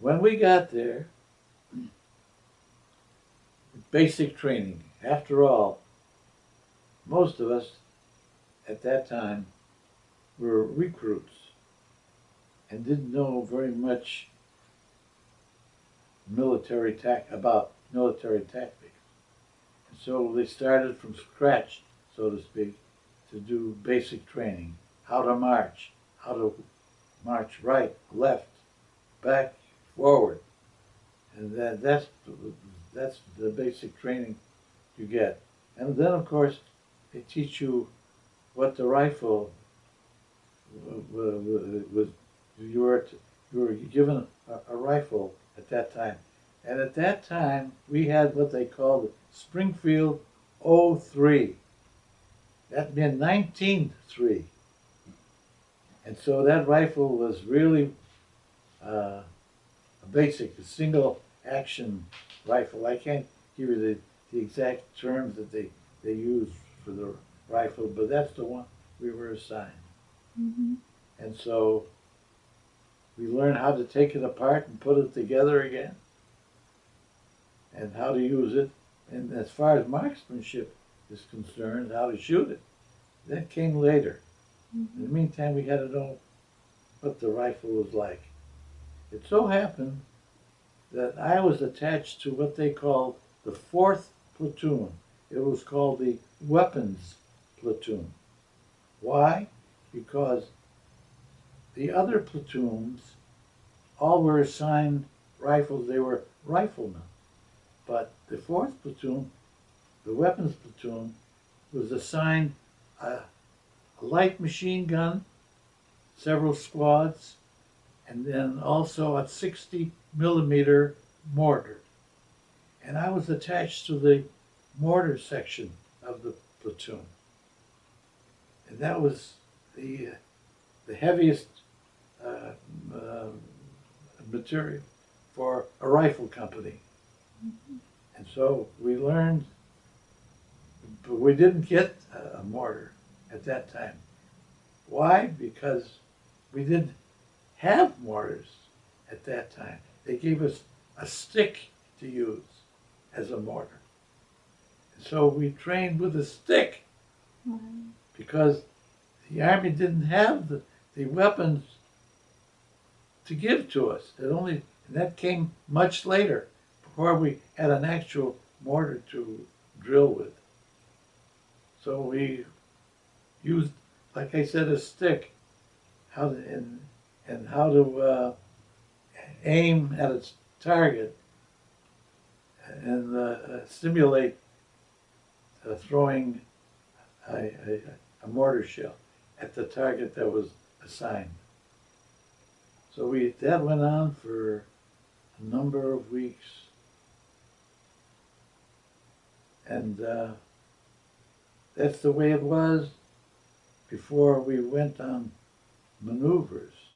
When we got there, basic training. After all, most of us at that time were recruits and didn't know very much about military tactics. And so they started from scratch, so to speak, to do basic training. How to march right, left, back, forward. And that's the basic training you get. And then, of course, they teach you what the rifle was. You were given a rifle at that time. And at that time, we had what they called Springfield '03. That meant 1903. And so that rifle was really a single action rifle. I can't give you the exact terms that they use for the rifle, but that's the one we were assigned. Mm-hmm. And so we learned how to take it apart and put it together again and how to use it. And as far as marksmanship is concerned, how to shoot it, that came later. In the meantime, we had to know what the rifle was like. It so happened that I was attached to what they called the 4th Platoon. It was called the Weapons Platoon. Why? Because the other platoons all were assigned rifles. They were riflemen. But the 4th Platoon, the Weapons Platoon, was assigned a light machine gun, several squads, and then also a 60 millimeter mortar. And I was attached to the mortar section of the platoon. And that was the heaviest uh, uh, material for a rifle company. Mm-hmm. And so we learned, but we didn't get a mortar at that time. Why? Because we didn't have mortars at that time. They gave us a stick to use as a mortar. And so we trained with a stick Wow. because the Army didn't have the weapons to give to us. And that came much later, before we had an actual mortar to drill with. So we used, like I said, a stick, and how to aim at its target and simulate throwing a mortar shell at the target that was assigned. So that went on for a number of weeks, and that's the way it was before we went on maneuvers.